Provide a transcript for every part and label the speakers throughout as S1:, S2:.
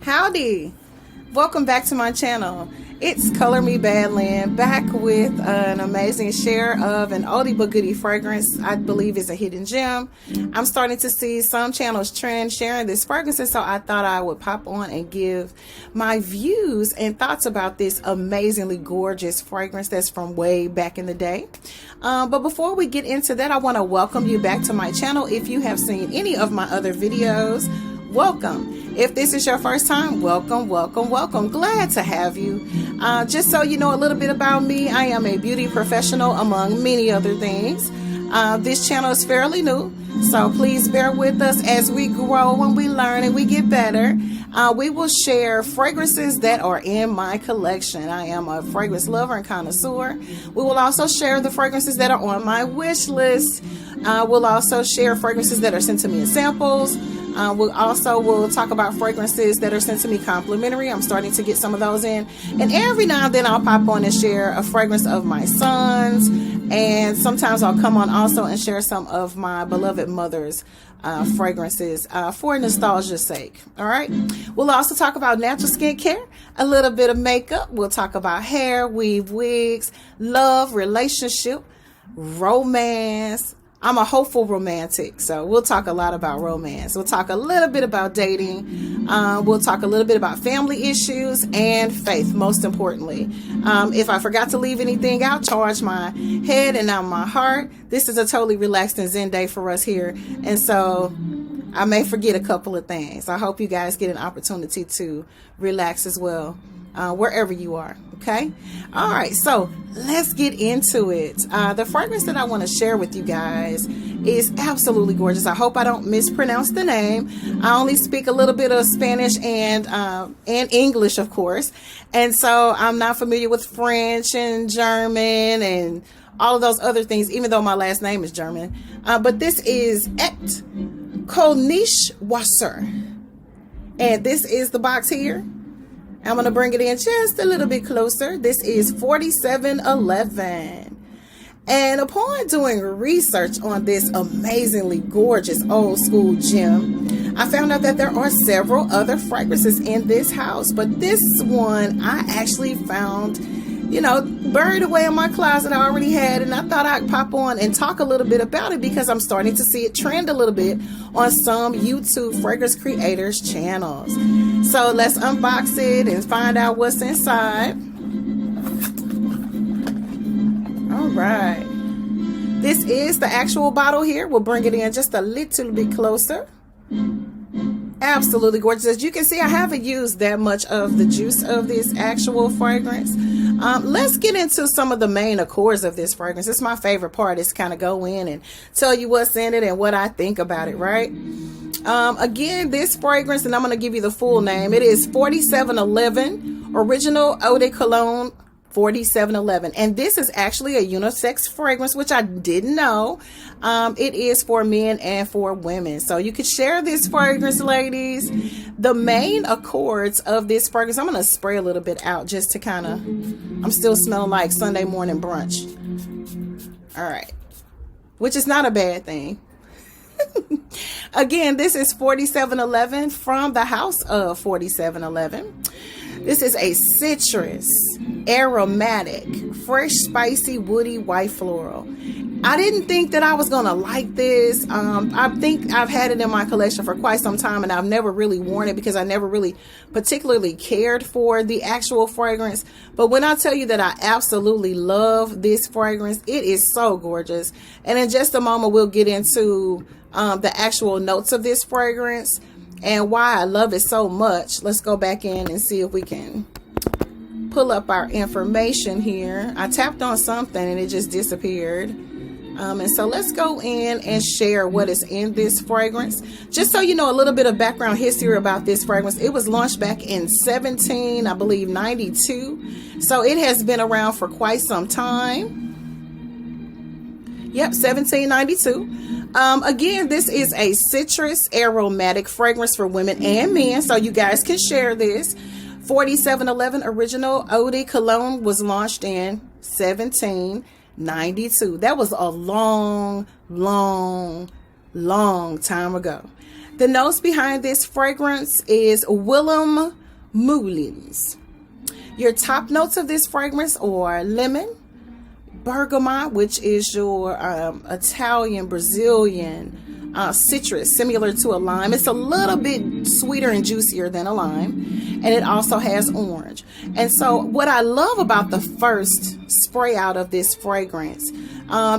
S1: Howdy, welcome back to my channel. It's Color Me Badland, back with an amazing share of an oldie but goodie fragrance. I believe is a hidden gem. I'm starting to see some channels trend sharing this fragrance, and so I thought I would pop on and give my views and thoughts about this amazingly gorgeous fragrance that's from way back in the day. But before we get into that, I want to welcome you back to my channel. If you have seen any of my other videos, welcome. If this is your first time, welcome, welcome, welcome. Glad to have you. Just so you know a little bit about me, I am a beauty professional among many other things. This channel is fairly new, so please bear with us as we grow and we learn and we get better. We will share fragrances that are in my collection. I am a fragrance lover and connoisseur. We will also share the fragrances that are on my wish list. We'll also share fragrances that are sent to me in samples. We'll talk about fragrances that are sent to me complimentary. I'm starting to get some of those in. And every now and then I'll pop on and share a fragrance of my son's. And sometimes I'll come on also and share some of my beloved mother's fragrances for nostalgia's sake. All right. We'll also talk about natural skincare, a little bit of makeup. We'll talk about hair, weave, wigs, love, relationship, romance. I'm a hopeful romantic, so we'll talk a lot about romance. We'll talk a little bit about dating. We'll talk a little bit about family issues and faith, most importantly. If I forgot to leave anything out, charge my head and not my heart. This is a totally relaxed and zen day for us here, and so I may forget a couple of things. I hope you guys get an opportunity to relax as well, wherever you are. Okay. All right. So let's get into it. The fragrance that I want to share with you guys is absolutely gorgeous. I hope I don't mispronounce the name. I only speak a little bit of Spanish and English, of course. And so I'm not familiar with French and German and all of those other things, even though my last name is German. But this is Et Kolnisch Wasser. And this is the box here. I'm going to bring it in just a little bit closer. This is 4711. And upon doing research on this amazingly gorgeous old school gem, I found out that there are several other fragrances in this house. But this one I actually found, buried away in my closet. I already had, and I thought I'd pop on and talk a little bit about it because I'm starting to see it trend a little bit on some YouTube fragrance creators channels. So let's unbox it and find out what's inside. All right. This is the actual bottle here. We'll bring it in just a little bit closer. Absolutely gorgeous. As you can see, I haven't used that much of the juice of this actual fragrance. Let's get into some of the main accords of this fragrance. It's my favorite part, is kind of go in and tell you what's in it and what I think about it, right? Again, this fragrance, and I'm going to give you the full name. It is 4711 Original Eau De Cologne 4711. And this is actually a unisex fragrance, which I didn't know. It is for men and for women. So you could share this fragrance, ladies. The main accords of this fragrance, I'm going to spray a little bit out just to kind of, I'm still smelling like Sunday morning brunch. All right. Which is not a bad thing. Again, this is 4711 from the house of 4711. This is a citrus, aromatic, fresh, spicy, woody, white floral. I didn't think that I was going to like this. I think I've had it in my collection for quite some time, and I've never really worn it because I never really particularly cared for the actual fragrance. But when I tell you that I absolutely love this fragrance, it is so gorgeous. And in just a moment, we'll get into the actual notes of this fragrance and why I love it so much. Let's go back in and see if we can pull up our information here. I tapped on something and it just disappeared. And so let's go in and share what is in this fragrance. Just so you know a little bit of background history about this fragrance. It was launched back in 92. So it has been around for quite some time. Yep, 1792. Again, this is a citrus aromatic fragrance for women and men, so you guys can share this. 4711 Original Eau De Cologne was launched in 1792. That was a long time ago. The notes behind this fragrance is Willem Moulins. Your top notes of this fragrance are lemon, bergamot, which is your Italian, Brazilian citrus, similar to a lime. It's a little bit sweeter and juicier than a lime, and it also has orange. And so what I love about the first spray out of this fragrance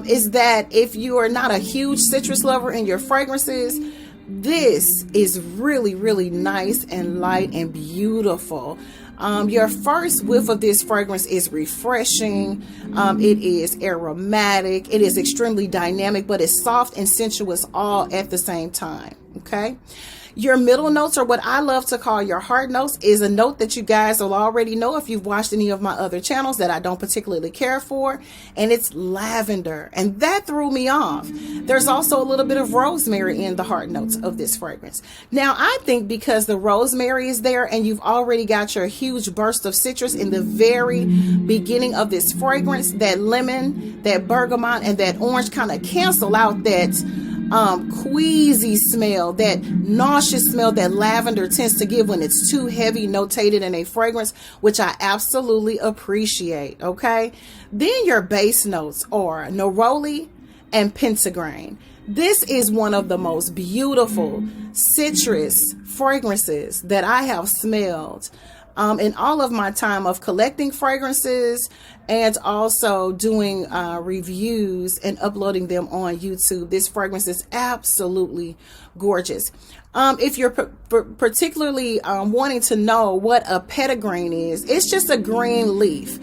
S1: is that if you are not a huge citrus lover in your fragrances, this is really, really nice and light and beautiful. Your first whiff of this fragrance is refreshing. It is aromatic. It is extremely dynamic, but it's soft and sensuous all at the same time. Okay. Your middle notes, or what I love to call your heart notes, is a note that you guys will already know if you've watched any of my other channels that I don't particularly care for, and it's lavender, and that threw me off. There's also a little bit of rosemary in the heart notes of this fragrance. Now, I think because the rosemary is there and you've already got your huge burst of citrus in the very beginning of this fragrance, that lemon, that bergamot, and that orange kind of cancel out that queasy smell, that nauseous smell that lavender tends to give when it's too heavy notated in a fragrance, which I absolutely appreciate. Okay. Then your base notes are neroli and pentagram. This is one of the most beautiful citrus fragrances that I have smelled in all of my time of collecting fragrances and also doing reviews and uploading them on YouTube. This fragrance is absolutely gorgeous. If you're particularly wanting to know what a petitgrain is, it's just a green leaf.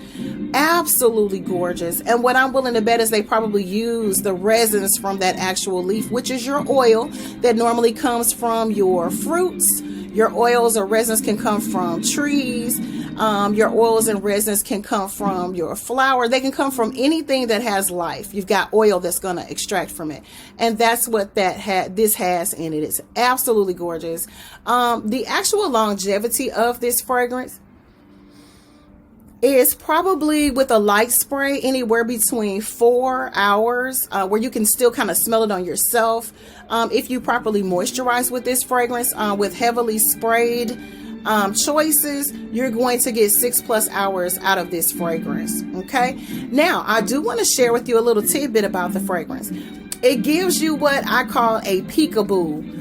S1: Absolutely gorgeous. And what I'm willing to bet is they probably use the resins from that actual leaf, which is your oil that normally comes from your fruits. Your oils or resins can come from trees. Your oils and resins can come from your flower. They can come from anything that has life. You've got oil that's going to extract from it. And that's what this has in it. It's absolutely gorgeous. The actual longevity of this fragrance is probably, with a light spray, anywhere between 4 hours, where you can still kind of smell it on yourself. If you properly moisturize with this fragrance, with heavily sprayed choices, you're going to get 6+ hours out of this fragrance. Okay. Now, I do want to share with you a little tidbit about the fragrance. It gives you what I call a peekaboo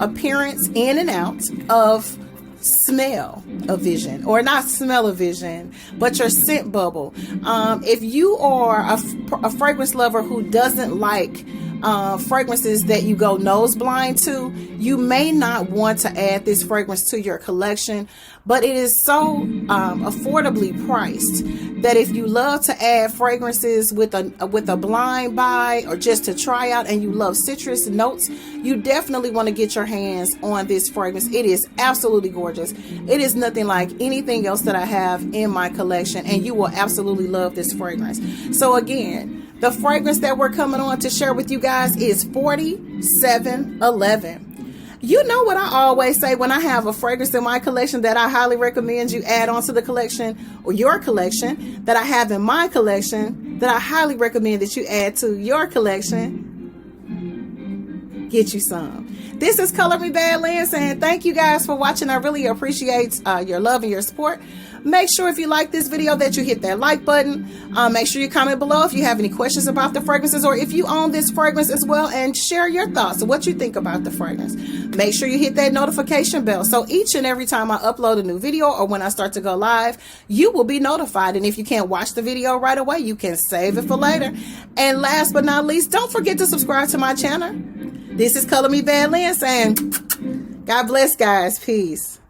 S1: appearance in and out of smell-o-vision, or not smell-o-vision, but your scent bubble. If you are a fragrance lover who doesn't like fragrances that you go nose blind to, you may not want to add this fragrance to your collection, but it is so affordably priced that if you love to add fragrances with a blind buy, or just to try out, and you love citrus notes, you definitely want to get your hands on this fragrance. It is absolutely gorgeous. It is nothing like anything else that I have in my collection, and you will absolutely love this fragrance. So again, the fragrance that we're coming on to share with you guys is 4711. You know what I always say when I have a fragrance in my collection that I highly recommend you add onto the collection, or your collection that I have in my collection that I highly recommend that you add to your collection. Get you some. This is Color Me Bad Lynn saying thank you guys for watching. I really appreciate your love and your support. Make sure if you like this video that you hit that like button. Make sure you comment below if you have any questions about the fragrances, or if you own this fragrance as well, and share your thoughts of what you think about the fragrance. Make sure you hit that notification bell so each and every time I upload a new video, or when I start to go live, you will be notified. And if you can't watch the video right away, you can save it for later. And last but not least, don't forget to subscribe to my channel. This is Color Me Bad Lynn saying God bless, guys. Peace.